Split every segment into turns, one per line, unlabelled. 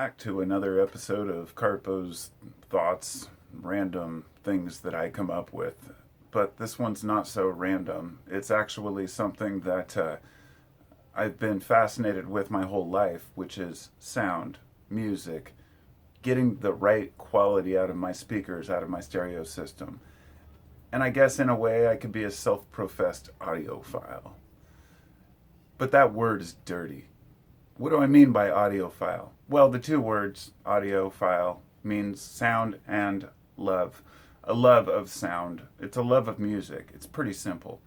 back to another episode of Carpo's Thoughts, random things that I come up with. But this one's not so random. It's actually something that I've been fascinated with my whole life, which is sound, music, getting the right quality out of my speakers, out of my stereo system. And I guess in a way I could be a self-professed audiophile. But that word is dirty. What do I mean by audiophile? Well, the two words, audiophile, means sound and love. A love of sound. It's a love of music. It's pretty simple.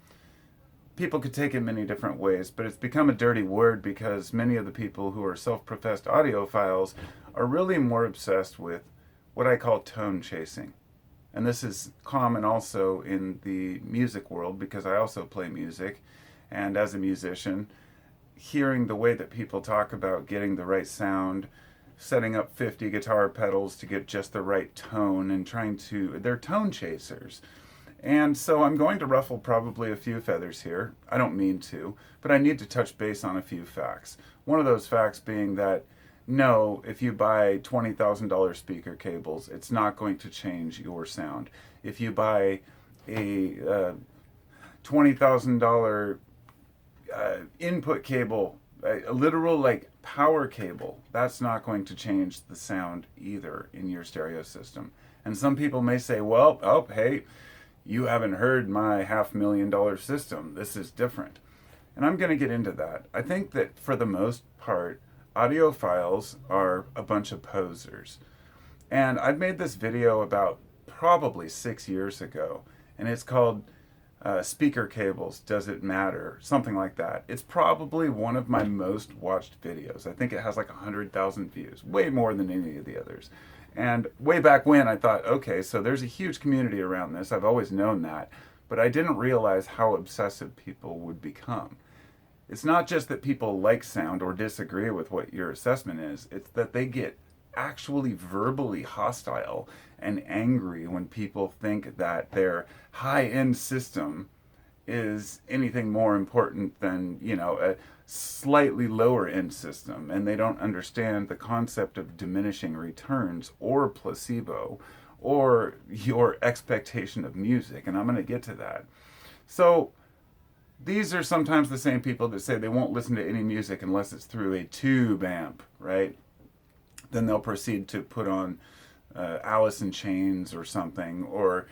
People could take it many different ways, but it's become a dirty word because many of the people who are self-professed audiophiles are really more obsessed with what I call tone chasing. And this is common also in the music world because I also play music. And as a musician, hearing the way that people talk about getting the right sound, setting up 50 guitar pedals to get just the right tone and they're tone chasers. And so I'm going to ruffle probably a few feathers here. I don't mean to, but I need to touch base on a few facts. One of those facts being that no, if you buy $20,000 speaker cables, it's not going to change your sound. If you buy a $20,000 input cable, a literal like power cable, that's not going to change the sound either in your stereo system. And some people may say, well, oh, hey, you haven't heard my $500,000 system. This is different. And I'm going to get into that. I think that for the most part, audiophiles are a bunch of posers. And I've made this video about probably 6 years ago, and it's called Speaker Cables, Does It Matter? Something like that. It's probably one of my most watched videos. I think it has like 100,000 views, way more than any of the others. And way back when I thought, okay, so there's a huge community around this. I've always known that, but I didn't realize how obsessive people would become. It's not just that people like sound or disagree with what your assessment is, it's that they get actually verbally hostile and angry when people think that their high-end system is anything more important than, a slightly lower end system, and they don't understand the concept of diminishing returns or placebo or your expectation of music, and I'm going to get to that. So these are sometimes the same people that say they won't listen to any music unless it's through a tube amp, right? Then they'll proceed to put on Alice in Chains or something. Or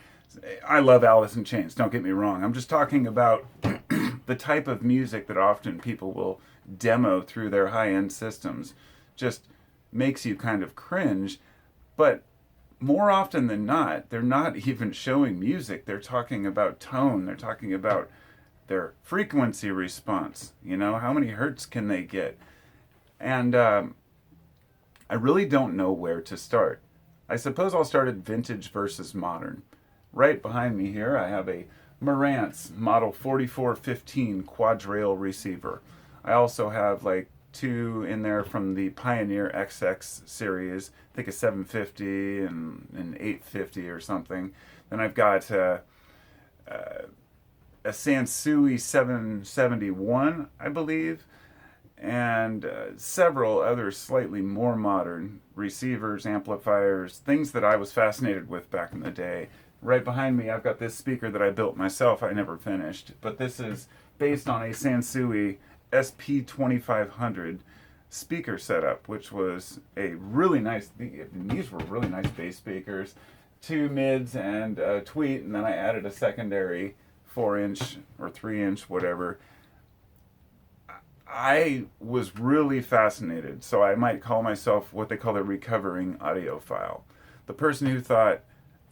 I love Alice in Chains, don't get me wrong. I'm just talking about the type of music that often people will demo through their high-end systems. Just makes you kind of cringe. But more often than not, they're not even showing music. They're talking about tone. They're talking about their frequency response. How many hertz can they get? And I really don't know where to start. I suppose I'll start at vintage versus modern. Right behind me here, I have a Marantz Model 4415 quad-rail receiver. I also have like two in there from the Pioneer XX series, I think a 750 and an 850 or something. Then I've got a Sansui 771, I believe, and several other slightly more modern receivers, amplifiers, things that I was fascinated with back in the day. Right behind me, I've got this speaker that I built myself. I never finished, but this is based on a Sansui SP2500 speaker setup, which was a really nice, these were really nice bass speakers, two mids and a tweet, and then I added a secondary 4-inch or 3-inch, whatever. I was really fascinated, so I might call myself what they call a recovering audiophile. The person who thought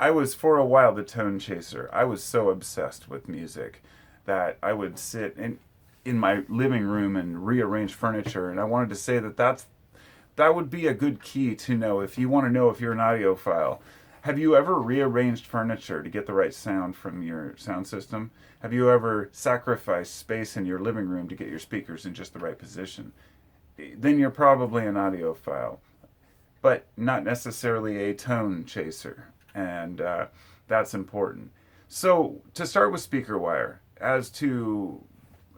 I was for a while the tone chaser. I was so obsessed with music that I would sit in my living room and rearrange furniture, and I wanted to say that would be a good key to know if you want to know if you're an audiophile. Have you ever rearranged furniture to get the right sound from your sound system? Have you ever sacrificed space in your living room to get your speakers in just the right position? Then you're probably an audiophile, but not necessarily a tone chaser, and that's important. So to start with speaker wire, as to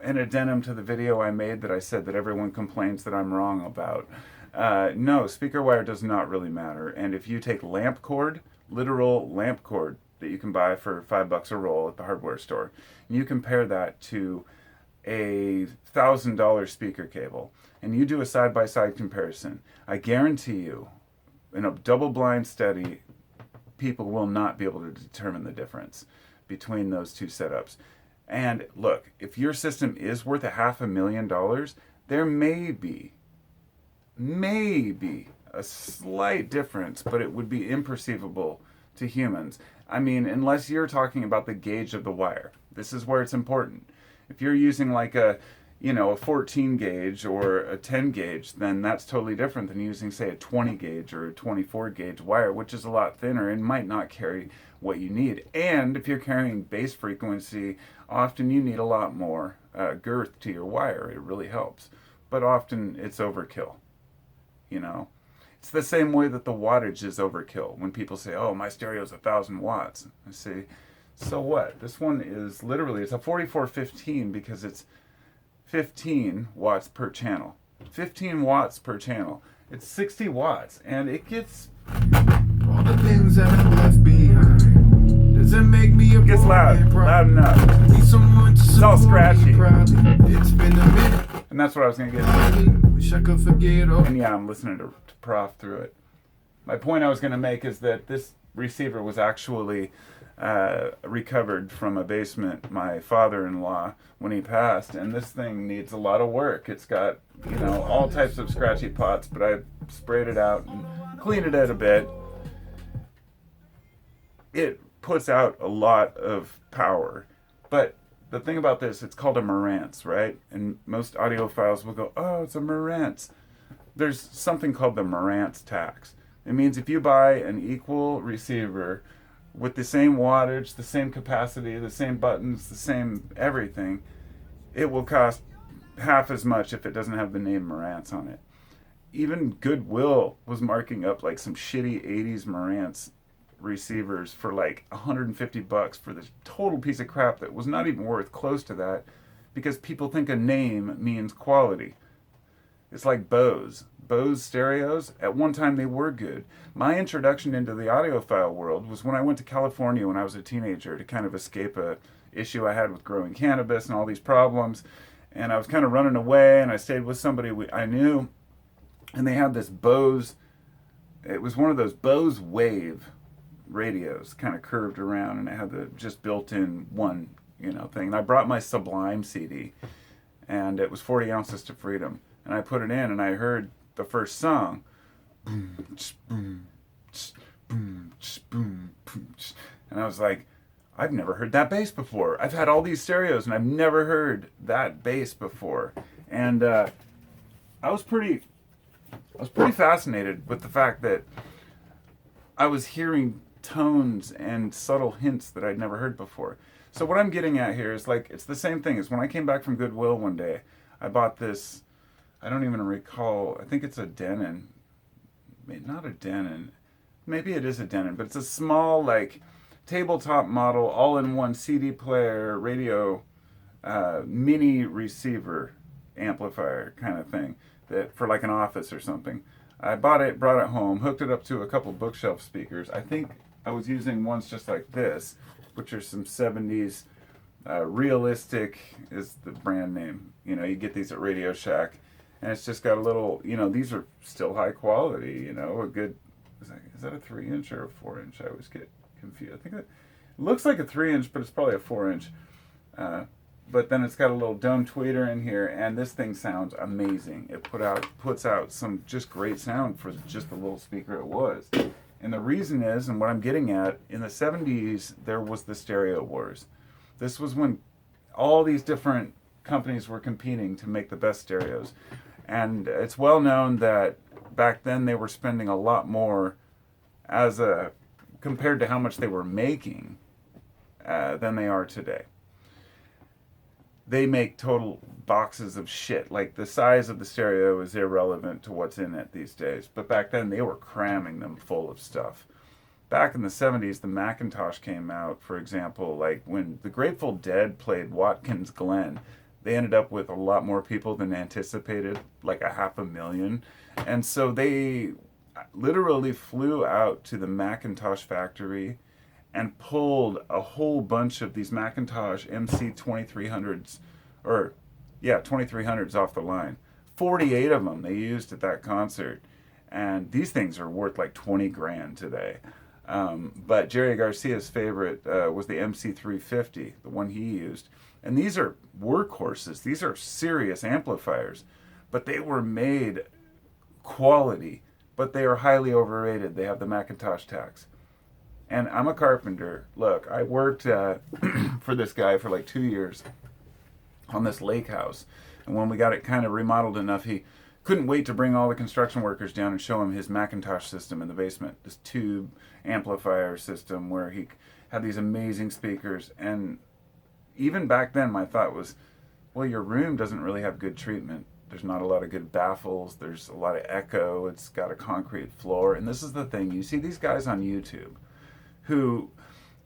an addendum to the video I made that I said that everyone complains that I'm wrong about, No, speaker wire does not really matter. And if you take lamp cord, literal lamp cord that you can buy for $5 a roll at the hardware store, and you compare that to a $1,000 speaker cable, and you do a side-by-side comparison, I guarantee you, in a double-blind study, people will not be able to determine the difference between those two setups. And look, if your system is worth $500,000, there may be a slight difference, but it would be imperceivable to humans. I mean, unless you're talking about the gauge of the wire. This is where it's important. If you're using like a 14 gauge or a 10 gauge, then that's totally different than using, say, a 20 gauge or a 24 gauge wire, which is a lot thinner and might not carry what you need. And if you're carrying bass frequency, often you need a lot more girth to your wire. It really helps. But often it's overkill. It's the same way that the wattage is overkill. When people say, oh, my stereo's 1,000 watts. I say, so what? This one is literally, it's a 4415 because it's 15 watts per channel. 15 watts per channel. It's 60 watts, and it gets...
all the things that I left behind. Does it make me a...
It gets loud enough.
Need someone to
it's all scratchy.
It's been a minute.
And that's what I was going to get to.
Wish I could forget.
And yeah, I'm listening to Prof through it. My point I was going to make is that this receiver was actually recovered from a basement my father-in-law when he passed, and this thing needs a lot of work. It's got all types of scratchy pots, but I sprayed it out and cleaned it out a bit. It puts out a lot of power, but the thing about this, it's called a Marantz, right? And most audiophiles will go, oh, it's a Marantz. There's something called the Marantz tax. It means if you buy an equal receiver with the same wattage, the same capacity, the same buttons, the same everything, it will cost half as much if it doesn't have the name Marantz on it. Even Goodwill was marking up like some shitty 80s Marantz receivers for like $150 for this total piece of crap that was not even worth close to that, because people think a name means quality. It's like Bose stereos. At one time they were good. My introduction into the audiophile world was when I went to California when I was a teenager to kind of escape a issue I had with growing cannabis and all these problems. And I was kind of running away, and I stayed with somebody I knew, and they had this Bose. It was one of those Bose Wave radios, kind of curved around, and it had the just built-in one, thing. And I brought my Sublime CD, and it was 40 Ounces to Freedom. And I put it in, and I heard the first song. Boom, boom, boom, boom, boom. And I was like, I've never heard that bass before. I've had all these stereos, and I've never heard that bass before. And I was pretty fascinated with the fact that I was hearing tones and subtle hints that I'd never heard before. So what I'm getting at here is like, it's the same thing as when I came back from Goodwill one day. I bought this, I don't even recall, I think it's a Denon. Not a Denon. Maybe it is a Denon, but it's a small, like, tabletop model, all-in-one CD player, radio, mini receiver amplifier kind of thing, that for like an office or something. I bought it, brought it home, hooked it up to a couple bookshelf speakers. I think I was using ones just like this, which are some 70s, Realistic is the brand name. You get these at Radio Shack, and it's just got a little, these are still high quality, a good, is that a 3-inch or a 4-inch? I always get confused. I think it looks like a 3-inch, but it's probably a 4-inch. But then it's got a little dome tweeter in here, and this thing sounds amazing. It puts out some just great sound for just the little speaker it was. And the reason is, and what I'm getting at, in the 70s, there was the stereo wars. This was when all these different companies were competing to make the best stereos. And it's well known that back then they were spending a lot more compared to how much they were making than they are today. They make total boxes of shit. Like, the size of the stereo is irrelevant to what's in it these days. But back then, they were cramming them full of stuff. Back in the 70s, the Macintosh came out, for example. Like, when the Grateful Dead played Watkins Glen, They ended up with a lot more people than anticipated, like 500,000. And so they literally flew out to the Macintosh factory and pulled a whole bunch of these Macintosh MC 2300s, or yeah, 2300s off the line. 48 of them they used at that concert. And these things are worth like 20 grand today. But Jerry Garcia's favorite was the MC350, the one he used. And these are workhorses. These are serious amplifiers. But they were made quality, but they are highly overrated. They have the Macintosh tax. And I'm a carpenter. Look, I worked for this guy for like 2 years on this lake house. And when we got it kind of remodeled enough, he couldn't wait to bring all the construction workers down and show him his Macintosh system in the basement. This tube amplifier system where he had these amazing speakers. And even back then, my thought was, well, your room doesn't really have good treatment. There's not a lot of good baffles. There's a lot of echo. It's got a concrete floor. And this is the thing. You see these guys on YouTube who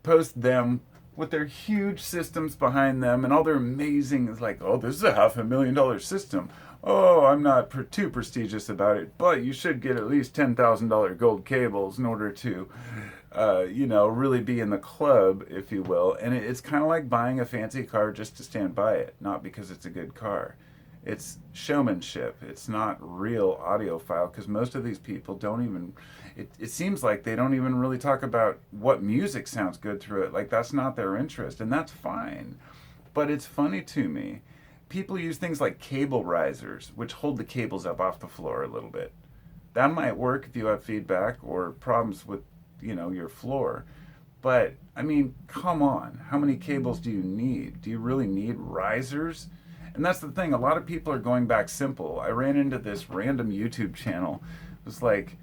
post them with their huge systems behind them and all their amazing, it's like, oh, this is a $500,000 system. Oh, I'm not too prestigious about it, but you should get at least $10,000 gold cables in order to, really be in the club, if you will. And it's kind of like buying a fancy car just to stand by it, not because it's a good car. It's showmanship. It's not real audiophile, because most of these people don't even, it seems like they don't even really talk about what music sounds good through it. Like, that's not their interest, and that's fine. But it's funny to me. People use things like cable risers, which hold the cables up off the floor a little bit. That might work if you have feedback or problems with, your floor. But, I mean, come on. How many cables do you need? Do you really need risers? And that's the thing. A lot of people are going back simple. I ran into this random YouTube channel. It was like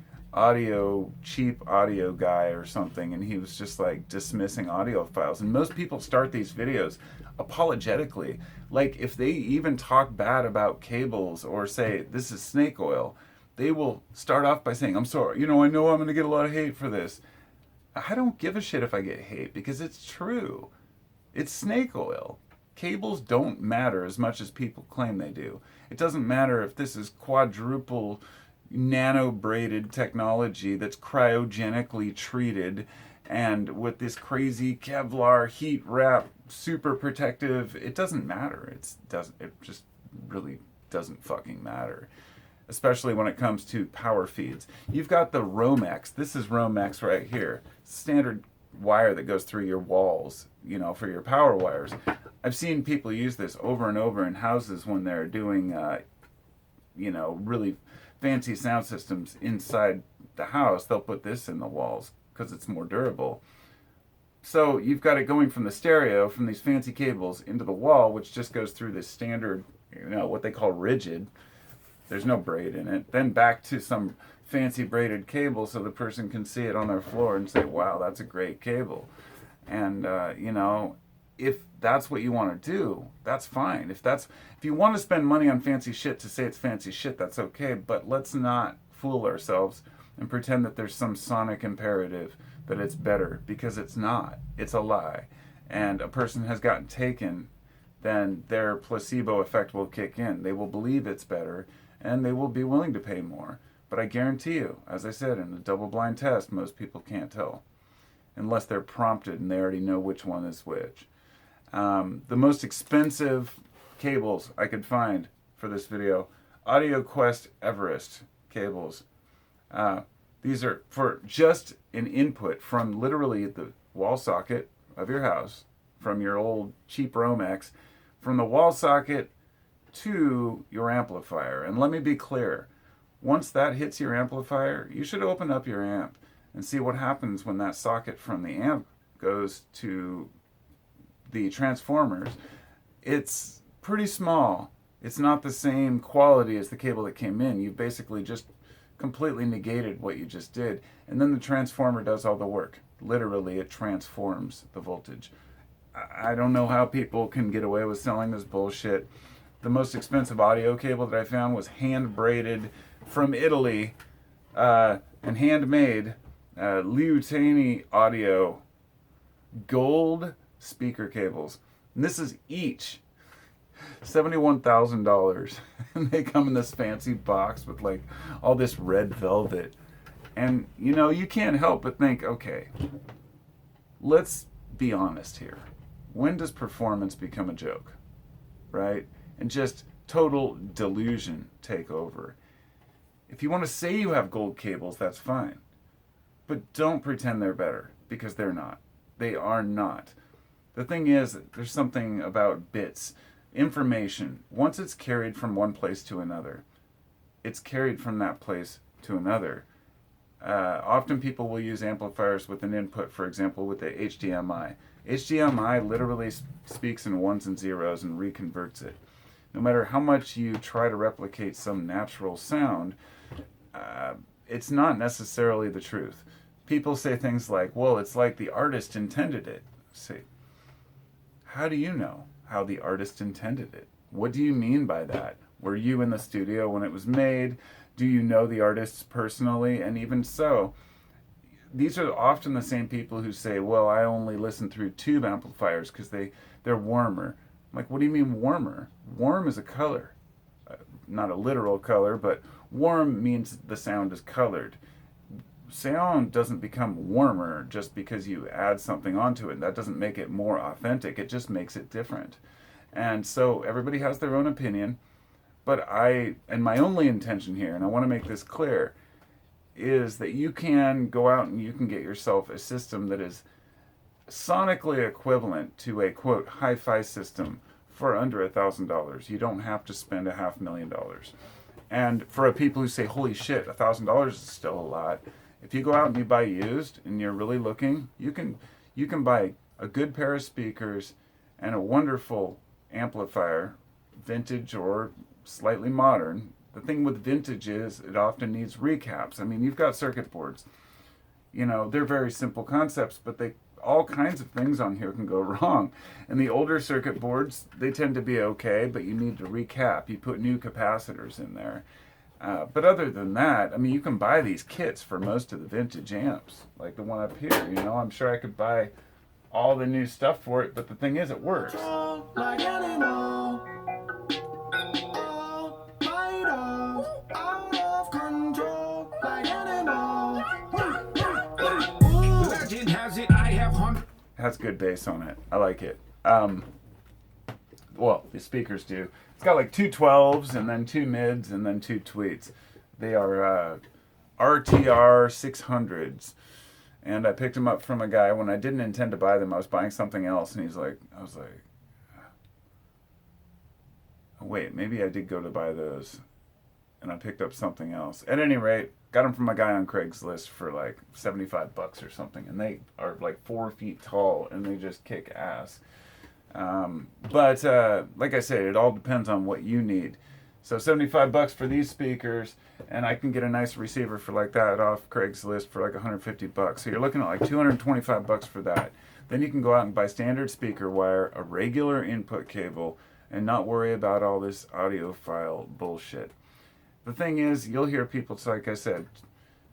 cheap audio guy or something, and he was just like dismissing audiophiles. And most people start these videos apologetically. Like, if they even talk bad about cables or say this is snake oil, they will start off by saying, I'm sorry, I know I'm going to get a lot of hate for this. I don't give a shit if I get hate, because it's true. It's snake oil. Cables don't matter as much as people claim they do. It doesn't matter if this is quadruple nano braided technology that's cryogenically treated and with this crazy Kevlar heat wrap, super protective. It doesn't matter. It just really doesn't fucking matter. Especially when it comes to power feeds. You've got the Romex. This is Romex right here. Standard wire that goes through your walls, for your power wires. I've seen people use this over and over in houses when they're doing, really fancy sound systems inside the house. They'll put this in the walls because it's more durable. So you've got it going from the stereo, from these fancy cables, into the wall, which just goes through this standard, what they call rigid. There's no braid in it. Then back to some fancy braided cable so the person can see it on their floor and say, wow, that's a great cable. And, if that's what you want to do, that's fine. If you want to spend money on fancy shit to say it's fancy shit, that's okay. But let's not fool ourselves and pretend that there's some sonic imperative that it's better, because it's not. It's a lie. And a person has gotten taken, then their placebo effect will kick in. They will believe it's better, and they will be willing to pay more. But I guarantee you, as I said, in a double-blind test, most people can't tell, unless they're prompted and they already know which one is which. The most expensive cables I could find for this video, AudioQuest Everest cables. These are for just an input from literally the wall socket of your house, from your old cheap Romex, from the wall socket to your amplifier. And let me be clear, once that hits your amplifier, you should open up your amp and see what happens when that socket from the amp goes to the transformers. It's pretty small. It's not the same quality as the cable that came in. You've basically just completely negated what you just did. And then the transformer does all the work. Literally, it transforms the voltage. I don't know how people can get away with selling this bullshit. The most expensive audio cable that I found was hand braided from Italy and handmade Liutani Audio gold speaker cables. And this is each $71,000. And they come in this fancy box with like all this red velvet. And, you know, you can't help but think, okay, let's be honest here. When does performance become a joke, right? And just total delusion take over. If you want to say you have gold cables, that's fine. But don't pretend they're better, because they're not. They are not. The thing is, there's something about bits. Information, once it's carried from one place to another, it's carried from that place to another. Often people will use amplifiers with an input, for example, with the HDMI. HDMI literally speaks in ones and zeros and reconverts it. No matter how much you try to replicate some natural sound, it's not necessarily the truth. People say things like, well, it's like the artist intended it. See, how do you know how the artist intended it? What do you mean by that? Were you in the studio when it was made? Do you know the artists personally? And even so, these are often the same people who say, well, I only listen through tube amplifiers because they're warmer. I'm like, what do you mean warmer? Warm is a color. Not a literal color, but warm means the sound is colored. Sound doesn't become warmer just because you add something onto it. That doesn't make it more authentic. It just makes it different. And so everybody has their own opinion. But my only intention here, and I want to make this clear, is that you can go out and you can get yourself a system that is sonically equivalent to a, quote, hi-fi system for under $1,000. You don't have to spend $500,000. And for people who say, holy shit, $1,000 is still a lot, if you go out and you buy used and you're really looking, you can buy a good pair of speakers and a wonderful amplifier, vintage or slightly modern. The thing with vintage is it often needs recaps. I mean, you've got circuit boards. You know, they're very simple concepts, but all kinds of things on here can go wrong. And the older circuit boards, they tend to be okay, but you need to recap. You put new capacitors in there. But other than that, I mean, you can buy these kits for most of the vintage amps, like the one up here. You know, I'm sure I could buy all the new stuff for it, but the thing is, it works. Has good bass on it. I like it. Well, the speakers do. It's got like two 12s and then two mids and then two tweets. They are RTR 600s. And I picked them up from a guy when I didn't intend to buy them. I was buying something else, and I was like, oh, wait, maybe I did go to buy those. And I picked up something else. At any rate, got them from a guy on Craigslist for like $75 or something. And they are like 4 feet tall, and they just kick ass. But like I said, it all depends on what you need. So $75 for these speakers, and I can get a nice receiver for like that off Craigslist for like $150. So you're looking at like $225 for that. Then you can go out and buy standard speaker wire, a regular input cable, and not worry about all this audiophile bullshit. The thing is, you'll hear people, like I said,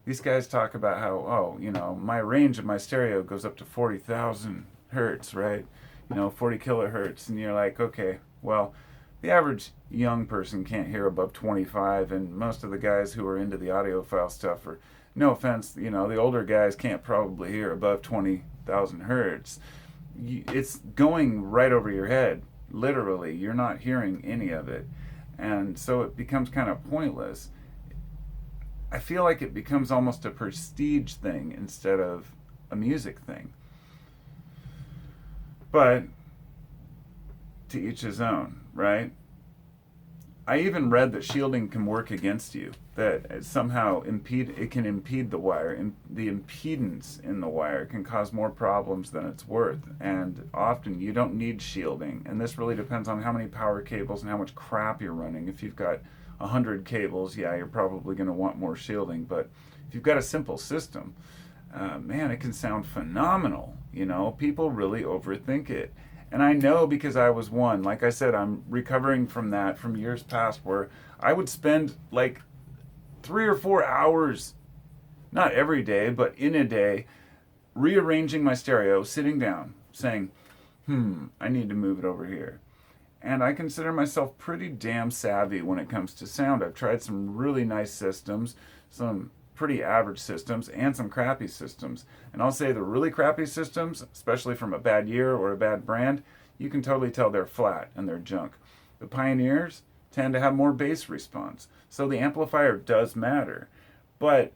these guys talk about how, oh, you know, my range of my stereo goes up to 40,000 hertz, right? You know, 40 kilohertz. And you're like, okay, well, the average young person can't hear above 25, and most of the guys who are into the audiophile stuff are, no offense, you know, the older guys can't probably hear above 20,000 hertz. It's going right over your head, literally. You're not hearing any of it. And so it becomes kind of pointless. I feel like it becomes almost a prestige thing instead of a music thing. But to each his own, right? I even read that shielding can work against you, that it somehow can impede the wire, and the impedance in the wire can cause more problems than it's worth. And often you don't need shielding, and this really depends on how many power cables and how much crap you're running. If you've got 100 cables, yeah, you're probably going to want more shielding. But if you've got a simple system, man, it can sound phenomenal. You know, people really overthink it. And I know, because I was one. Like I said, I'm recovering from that from years past, where I would spend like 3 or 4 hours, not every day, but in a day, rearranging my stereo, sitting down, saying, I need to move it over here. And I consider myself pretty damn savvy when it comes to sound. I've tried some really nice systems, some pretty average systems, and some crappy systems. And I'll say the really crappy systems, especially from a bad year or a bad brand, you can totally tell they're flat and they're junk. The Pioneers tend to have more bass response. So the amplifier does matter. But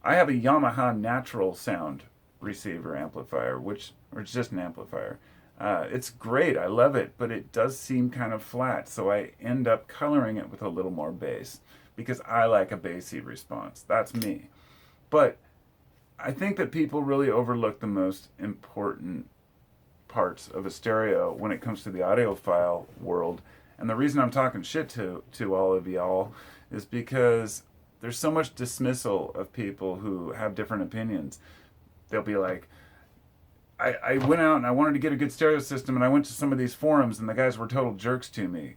I have a Yamaha natural sound receiver amplifier, or it's just an amplifier. It's great, I love it, but it does seem kind of flat, so I end up coloring it with a little more bass because I like a bassy response. That's me. But I think that people really overlook the most important parts of a stereo when it comes to the audiophile world. And the reason I'm talking shit to all of y'all is because there's so much dismissal of people who have different opinions. They'll be like, I went out and I wanted to get a good stereo system and I went to some of these forums and the guys were total jerks to me,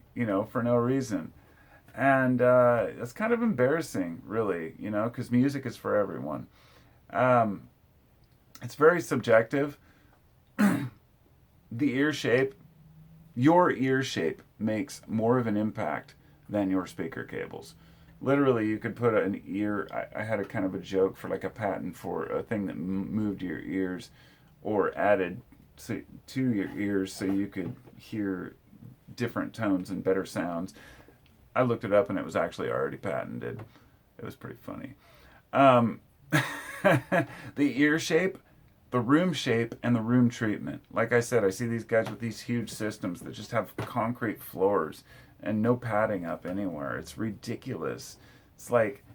for no reason. And it's kind of embarrassing, really, because music is for everyone. It's very subjective. Your ear shape makes more of an impact than your speaker cables. Literally, you could put an ear. I had a kind of a joke for like a patent for a thing that moved your ears or added to your ears so you could hear different tones and better sounds. I looked it up and it was actually already patented. It was pretty funny. The ear shape, the room shape, and the room treatment. Like I said, I see these guys with these huge systems that just have concrete floors and no padding up anywhere. It's ridiculous. It's like,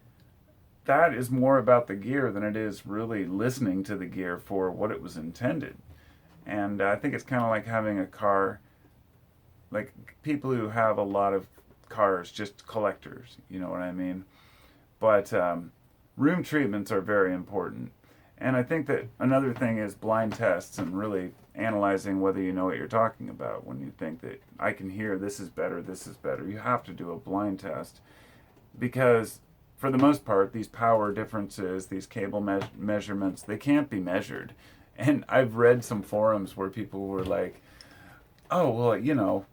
that is more about the gear than it is really listening to the gear for what it was intended. And I think it's kind of like having a car, like people who have a lot of cars, just collectors, you know what I mean? But room treatments are very important. And I think that another thing is blind tests and really analyzing whether you know what you're talking about. When you think that I can hear this is better, you have to do a blind test because for the most part, these power differences, these cable measurements, they can't be measured. And I've read some forums where people were like, oh, well,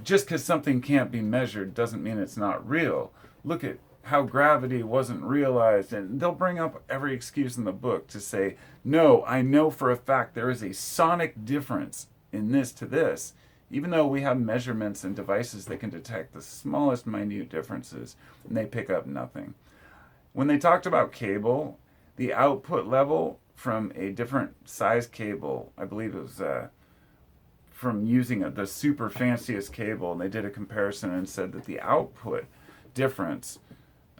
just because something can't be measured doesn't mean it's not real. Look at how gravity wasn't realized. And they'll bring up every excuse in the book to say, no, I know for a fact there is a sonic difference in this to this. Even though we have measurements and devices that can detect the smallest minute differences, and they pick up nothing. When they talked about cable, the output level from a different size cable, I believe it was from using the super fanciest cable, and they did a comparison and said that the output difference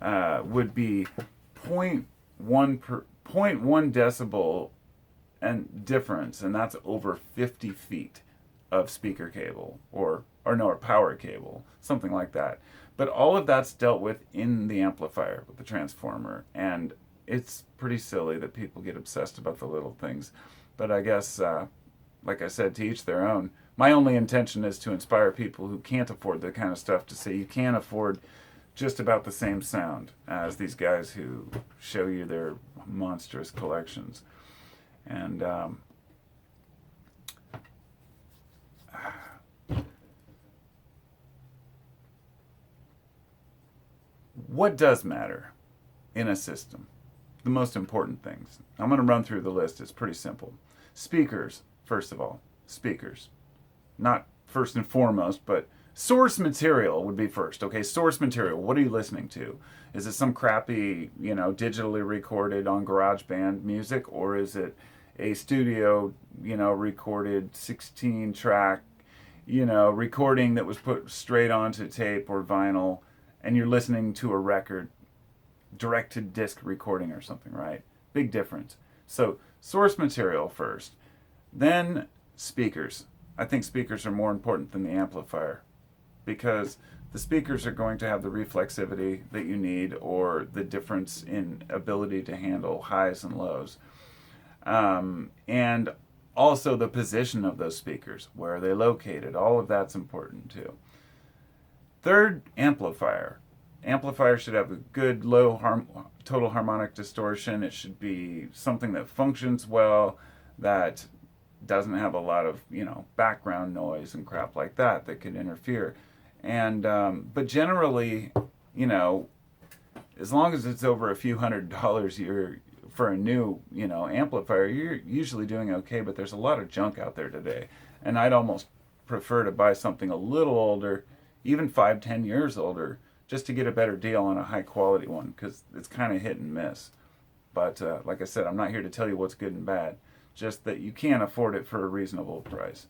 would be 0.1 decibel and difference, and that's over 50 feet of speaker cable or power cable, something like that. But all of that's dealt with in the amplifier with the transformer, and it's pretty silly that people get obsessed about the little things. But I guess, like I said, to each their own. My only intention is to inspire people who can't afford that kind of stuff to say you can afford just about the same sound as these guys who show you their monstrous collections. And what does matter in a system? The most important things. I'm going to run through the list. It's pretty simple. Speakers, first of all. Speakers. Not first and foremost, but source material would be first. Okay, source material. What are you listening to? Is it some crappy, digitally recorded on GarageBand music, or is it a studio, recorded 16-track, recording that was put straight onto tape or vinyl, and you're listening to a record, direct-to-disc recording or something, right? Big difference. So, source material first. Then, speakers. I think speakers are more important than the amplifier because the speakers are going to have the reflexivity that you need or the difference in ability to handle highs and lows. And also the position of those speakers. Where are they located? All of that's important too. Third, amplifier. Amplifier should have a good low total harmonic distortion. It should be something that functions well, that doesn't have a lot of, background noise and crap like that could interfere. And but generally, you know, as long as it's over a few $100s, you're for a new, amplifier, you're usually doing okay. But there's a lot of junk out there today, and I'd almost prefer to buy something a little older, even 5, 10 years older, just to get a better deal on a high quality one, because it's kind of hit and miss. But like I said, I'm not here to tell you what's good and bad, just that you can afford it for a reasonable price.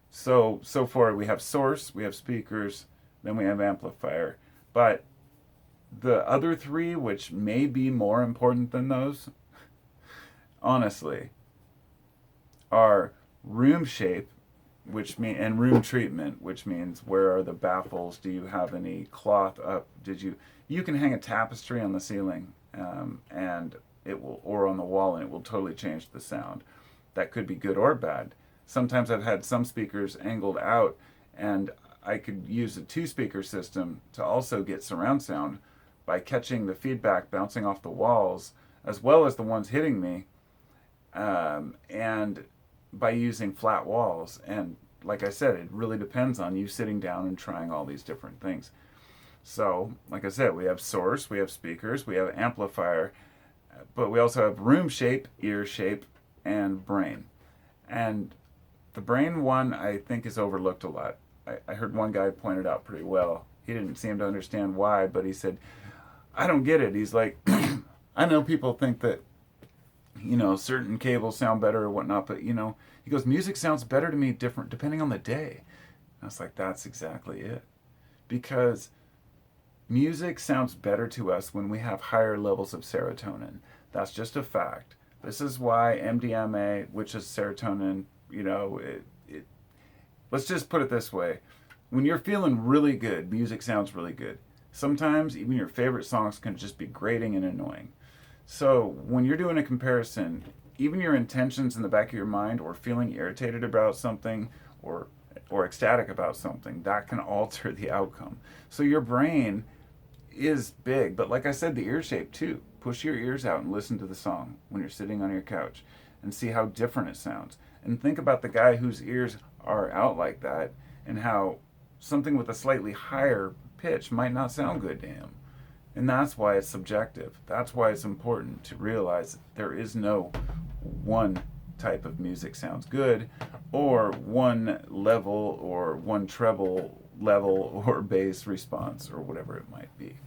So far we have source, we have speakers, then we have amplifier. But the other three, which may be more important than those, honestly, are room shape, and room treatment, which means where are the baffles? Do you have any cloth up? You can hang a tapestry on the ceiling, and it will, or on the wall, and it will totally change the sound. That could be good or bad. Sometimes I've had some speakers angled out, and I could use a 2-speaker system to also get surround sound by catching the feedback bouncing off the walls as well as the ones hitting me, and by using flat walls. And like I said, it really depends on you sitting down and trying all these different things. So, like I said, we have source, we have speakers, we have amplifier, but we also have room shape, ear shape, and brain. And the brain one, I think, is overlooked a lot. I heard one guy point it out pretty well. He didn't seem to understand why, but he said, I don't get it. He's like, I know people think that, certain cables sound better or whatnot, but, he goes, music sounds better to me different depending on the day. I was like, that's exactly it. Because music sounds better to us when we have higher levels of serotonin. That's just a fact. This is why MDMA, which is serotonin, let's just put it this way. When you're feeling really good, music sounds really good. Sometimes even your favorite songs can just be grating and annoying. So when you're doing a comparison, even your intentions in the back of your mind, or feeling irritated about something, or ecstatic about something, that can alter the outcome. So your brain is big, but like I said, the ear shape too. Push your ears out and listen to the song when you're sitting on your couch and see how different it sounds. And think about the guy whose ears are out like that, and how something with a slightly higher pitch might not sound good to him. And that's why it's subjective. That's why it's important to realize that there is no one type of music sounds good, or one level, or one treble level, or bass response, or whatever it might be.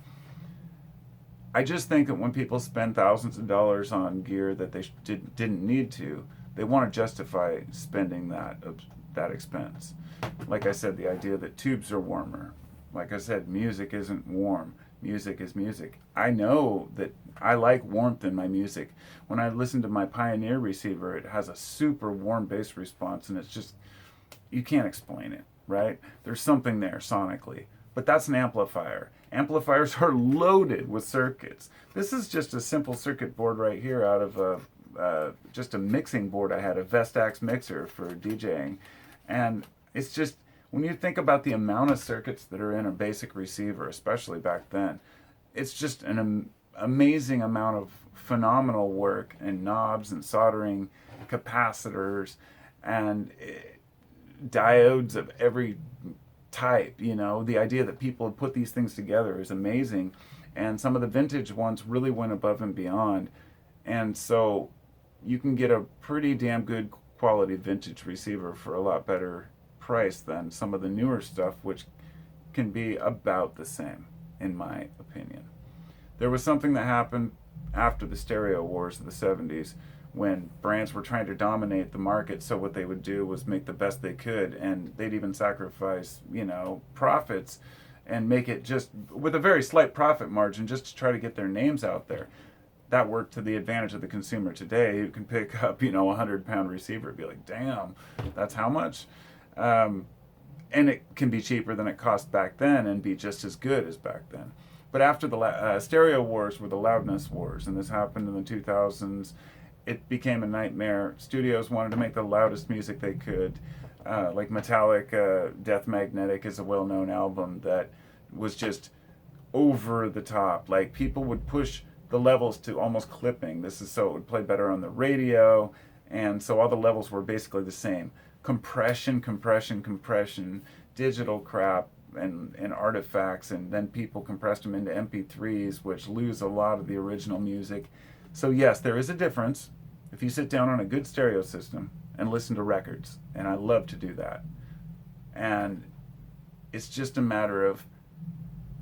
I just think that when people spend thousands of dollars on gear that they didn't need to, they want to justify spending that expense. Like I said, the idea that tubes are warmer. Like I said, music isn't warm. Music is music. I know that I like warmth in my music. When I listen to my Pioneer receiver, it has a super warm bass response, and it's just, you can't explain it, right? There's something there sonically. But that's an amplifier. Amplifiers are loaded with circuits. This is just a simple circuit board right here out of just a mixing board I had, a Vestax mixer for DJing. And it's just, when you think about the amount of circuits that are in a basic receiver, especially back then, it's just an amazing amount of phenomenal work, and knobs and soldering, capacitors, and diodes of every type. The idea that people would put these things together is amazing. And some of the vintage ones really went above and beyond. And so you can get a pretty damn good quality vintage receiver for a lot better price than some of the newer stuff, which can be about the same, in my opinion. There was something that happened after the stereo wars of the 70s, when brands were trying to dominate the market. So what they would do was make the best they could, and they'd even sacrifice, profits, and make it just with a very slight profit margin, just to try to get their names out there. That worked to the advantage of the consumer today, who can pick up, a 100-pound receiver and be like, damn, that's how much? And it can be cheaper than it cost back then, and be just as good as back then. But after the stereo wars were the loudness wars, and this happened in the 2000s, it became a nightmare. Studios wanted to make the loudest music they could. Like Metallica, Death Magnetic is a well-known album that was just over the top. Like, people would push the levels to almost clipping. This is so it would play better on the radio, And so all the levels were basically the same. Compression, compression, compression, digital crap, and artifacts, and then people compressed them into MP3s, which lose a lot of the original music. So yes, there is a difference if you sit down on a good stereo system and listen to records, and I love to do that. And it's just a matter of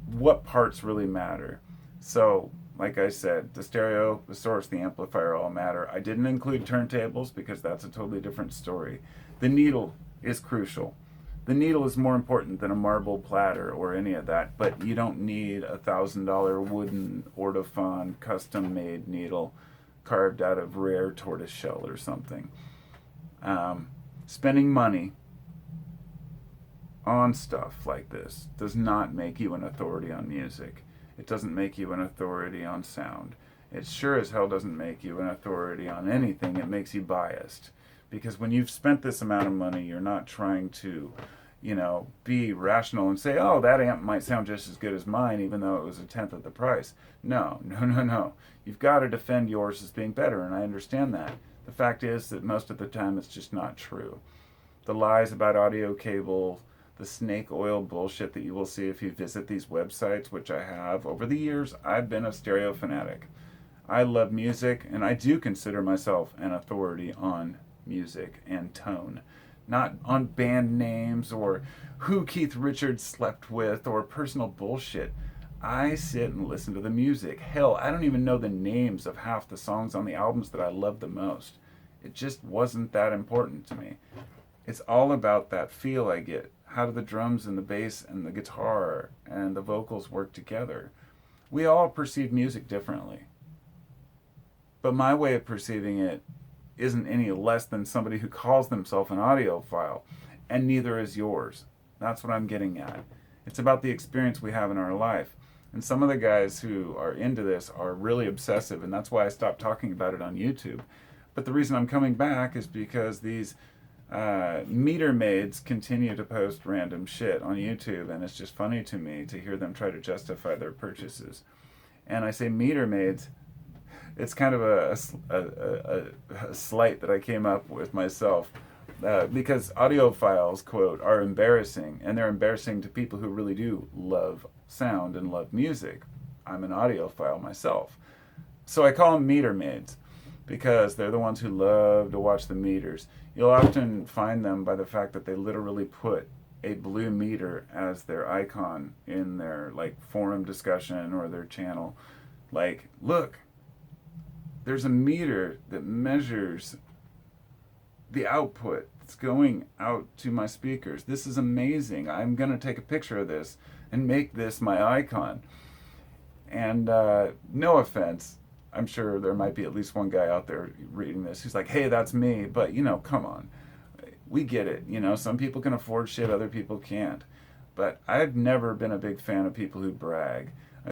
what parts really matter. So, like I said, the stereo, the source, the amplifier all matter. I didn't include turntables because that's a totally different story. The needle is crucial. The needle is more important than a marble platter or any of that, but you don't need a $1,000 wooden Audiophiles custom-made needle carved out of rare tortoise shell or something. Spending money on stuff like this does not make you an authority on music. It doesn't make you an authority on sound. It sure as hell doesn't make you an authority on anything. It makes you biased. Because when you've spent this amount of money, you're not trying to, be rational and say, oh, that amp might sound just as good as mine, even though it was a tenth of the price. No. You've got to defend yours as being better, and I understand that. The fact is that most of the time it's just not true. The lies about audio cable, the snake oil bullshit that you will see if you visit these websites, which I have. Over the years, I've been a stereo fanatic. I love music, and I do consider myself an authority on music and tone. Not on band names or who Keith Richards slept with or personal bullshit. I sit and listen to the music. Hell, I don't even know the names of half the songs on the albums that I love the most. It just wasn't that important to me. It's all about that feel I get. How do the drums and the bass and the guitar and the vocals work together? We all perceive music differently. But my way of perceiving it isn't any less than somebody who calls themselves an audiophile, and neither is yours. That's what I'm getting at. It's about the experience we have in our life. And some of the guys who are into this are really obsessive, and that's why I stopped talking about it on YouTube. But the reason I'm coming back is because these meter maids continue to post random shit on YouTube, and it's just funny to me to hear them try to justify their purchases. And I say meter maids, it's kind of a slight that I came up with myself, because audiophiles, quote, are embarrassing, and they're embarrassing to people who really do love sound and love music. I'm an audiophile myself. So I call them meter maids, because they're the ones who love to watch the meters. You'll often find them by the fact that they literally put a blue meter as their icon in their forum discussion or their channel. Like, look, there's a meter that measures the output that's going out to my speakers. This is amazing. I'm going to take a picture of this and make this my icon. And no offense, I'm sure there might be at least one guy out there reading this who's like, hey, that's me. But, come on. We get it. Some people can afford shit, other people can't. But I've never been a big fan of people who brag.